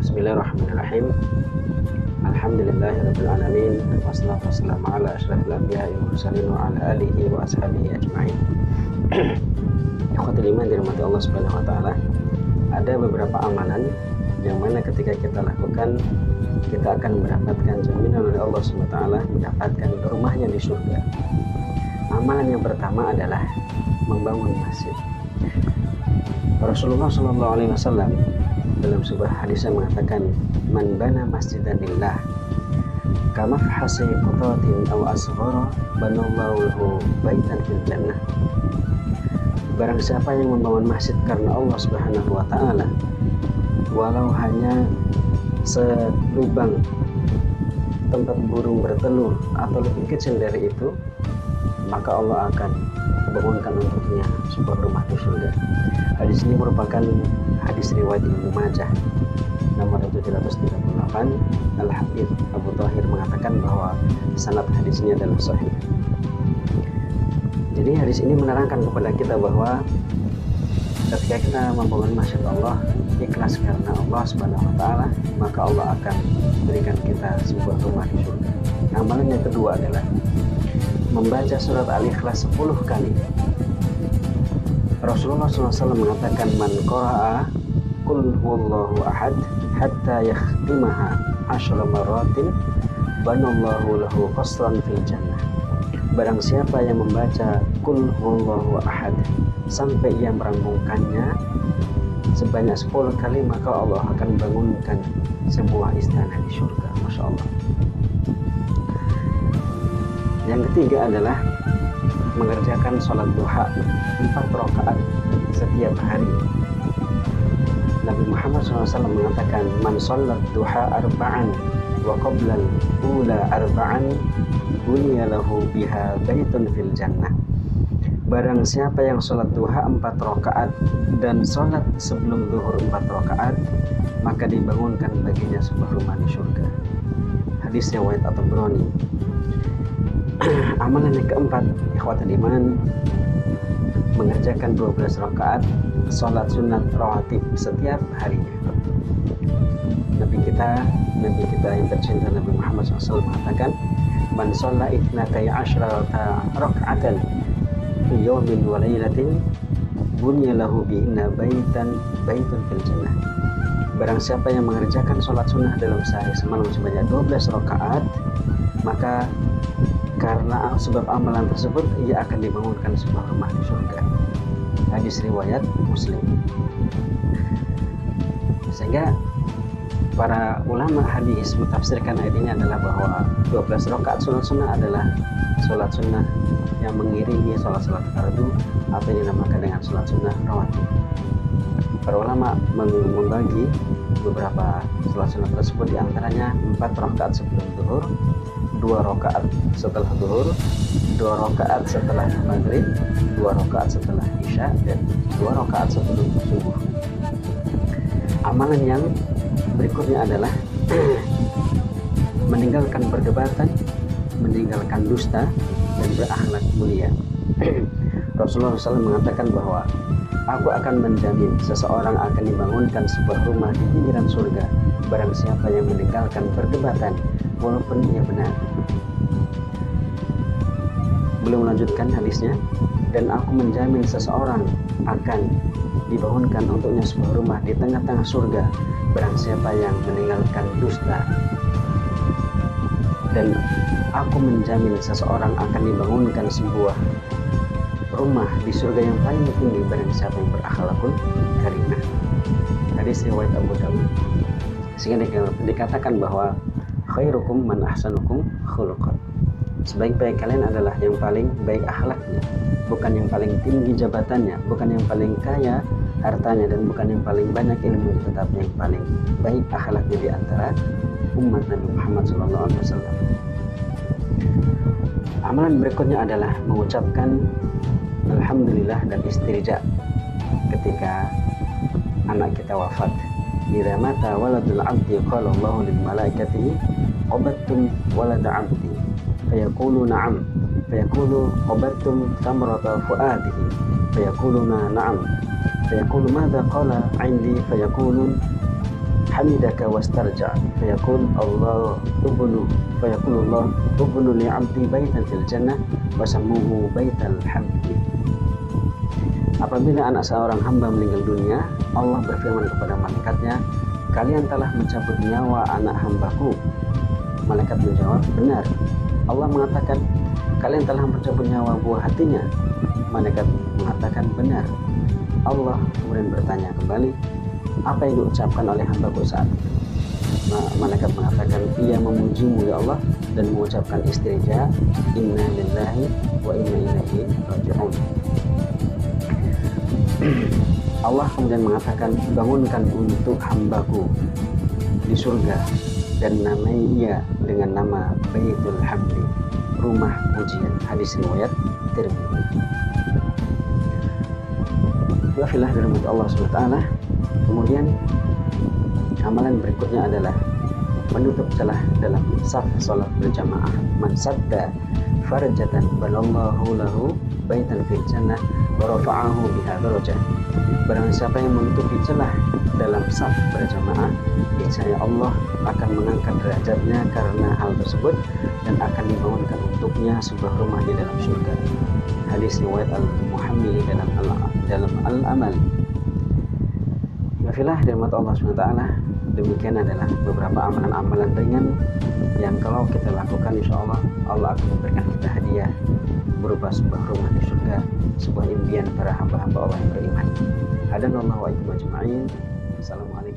Bismillahirrahmanirrahim. Alhamdulillahirabbil alamin. Wassalatu wassalamu ala asyrafil anbiya'i wal mursalin wa ala alihi wa ashabihi ajma'in. Ikhwatul iman dirahmati Allah Subhanahu wa taala. Ada beberapa amalan yang mana ketika kita lakukan kita akan mendapatkan jaminan oleh Allah Subhanahu wa taala mendapatkan rumahnya di surga. Amalan yang pertama adalah membangun masjid. Rasulullah Shallallahu Alaihi Wasallam dalam sebuah hadisnya mengatakan, man bana masjidan lillah kamafhasi qutatin aw asghara banallahu lahu baitan fil jannah. Barang siapa yang membangun masjid karena Allah Subhanahu wa taala, walau hanya selubang tempat burung bertelur atau lebih kecil dari itu, maka Allah akan bangunkan untuknya sebuah rumah di surga. Hadis ini merupakan hadis riwayat Ibnu Majah nomor 738. Al-Habib Abu Thahir mengatakan bahwa sanad hadis ini adalah sahih. Jadi hadis ini menerangkan kepada kita bahwa ketika kita membangun masjid Allah ikhlas karena Allah Subhanahu wa taala, maka Allah akan berikan kita sebuah rumah di surga. Amalan yang kedua adalah membaca surat Al-Ikhlas 10 kali. Rasulullah SAW mengatakan, man qara'a qul huwallahu ahad hatta yakhtimaha 10 marratin banallahu lahu qasran fil jannah. Barang siapa yang membaca qul huwallahu ahad sampai ia merampungkannya sebanyak 10 kali, maka Allah akan bangunkan sebuah istana di surga. Masya Allah. Yang ketiga adalah mengerjakan sholat duha 4 rakaat setiap hari. Nabi Muhammad SAW mengatakan, man sholat duha arba'an wa qoblal ula arba'an bunya lahu biha baitun fil jannah. Barang siapa yang sholat duha 4 rakaat dan sholat sebelum zuhur 4 rakaat, maka dibangunkan baginya sebuah rumah di surga. Hadis riwayat At-Tabrani. Amalan yang keempat, ikhwatul iman, mengerjakan 12 rakaat sholat sunat rawatib setiap harinya. Nabi kita yang tercinta Nabi Muhammad SAW mengatakan, man sholla itnatai asyrata raka'atan fi yawmin wa laylatin bunya lahu bihinna baitun fil jannah. Barang siapa yang mengerjakan sholat sunnah dalam sehari semalam sebanyak 12 rakaat, maka karena sebab amalan tersebut ia akan dibangunkan sebuah rumah di surga. Hadis riwayat Muslim. Sehingga para ulama hadis mentafsirkan ayat ini adalah bahwa 12 rakaat sholat sunnah adalah sholat sunnah yang mengiringi sholat-sholat fardu atau yang dinamakan dengan sholat sunnah rawatib. Para ulama membagi beberapa sholat sunnah tersebut, diantaranya 4 rakaat sebelum zuhur, 2 rakaat setelah zuhur, 2 rakaat setelah maghrib, 2 rakaat setelah isya, dan 2 rakaat sebelum subuh. Amalan yang berikutnya adalah meninggalkan perdebatan, meninggalkan dusta, dan berakhlak mulia. Rasulullah SAW mengatakan bahwa aku akan menjamin seseorang akan dibangunkan sebuah rumah di pinggiran surga barang siapa yang meninggalkan perdebatan walaupun ia benar. Beliau melanjutkan hadisnya, dan aku menjamin seseorang akan dibangunkan untuknya sebuah rumah di tengah-tengah surga barang siapa yang meninggalkan dusta. Dan aku menjamin seseorang akan dibangunkan sebuah rumah di surga yang paling tinggi barang siapa yang berakhlakul karimah. Hadis riwayat Abu Dawud. Sehingga dikatakan bahwa khairukum man ahsanukum khuluqan. Sebaik-baik kalian adalah yang paling baik akhlaknya, bukan yang paling tinggi jabatannya, bukan yang paling kaya hartanya, dan bukan yang paling banyak ilmu, tetapi yang paling baik akhlaknya di antara umat Nabi Muhammad SAW. Amalan berikutnya adalah mengucapkan alhamdulillah dan istirja ketika anak kita wafat. Idza mata waladul abdi qala Allahu lil malaikati qabattum walada abdi fayaqulu na'am fayaqulu qabattum thamrata fuadihi fayaquluna na'am fayaqulu madza qala 'indi fayaqulun hamidaka wastarja fayaqul Allah ubnu li 'abdi baitan fil jannah wasammuhu baital hamdi. Apabila anak seorang hamba meninggal dunia, Allah berfirman kepada malaikatnya, kalian telah mencabut nyawa anak hambaku. Malaikat menjawab, benar. Allah mengatakan, kalian telah mencabut nyawa buah hatinya. Malaikat mengatakan, benar. Allah kemudian bertanya kembali, apa yang diucapkan oleh hambaku saat itu? Malaikat mengatakan, ia memujimu ya Allah dan mengucapkan istirja, inna lillahi wa inna ilaihi raji'un. Allah kemudian mengatakan, bangunkan untuk hambaku di surga dan namai ia dengan nama Baitul Hamdi, rumah pujian. Hadis riwayat Tirmidzi. Ya fillah dirahmati Allah SWT. Kemudian amalan berikutnya adalah menutup celah dalam saf salat berjamaah. Man sadda farjatan banallahu lahu baitan fil jannah wa rafa'ahu biha darajah. Barang siapa yang menutupi celah dalam saf berjamaah, niscaya Allah akan mengangkat derajatnya karena hal tersebut dan akan dibangunkan untuknya sebuah rumah di dalam surga. Hadis riwayat Al-Muhammili dalam Al-Amal. Ya fillah dirahmati Allah SWT. Demikian adalah beberapa amalan-amalan ringan yang kalau kita lakukan, insya Allah Allah akan memberikan kita hadiah berupa sebuah rumah di surga, sebuah impian para hamba-hamba Allah yang beriman. Hadanallahu wa iyyakum ajma'in. Assalamualaikum.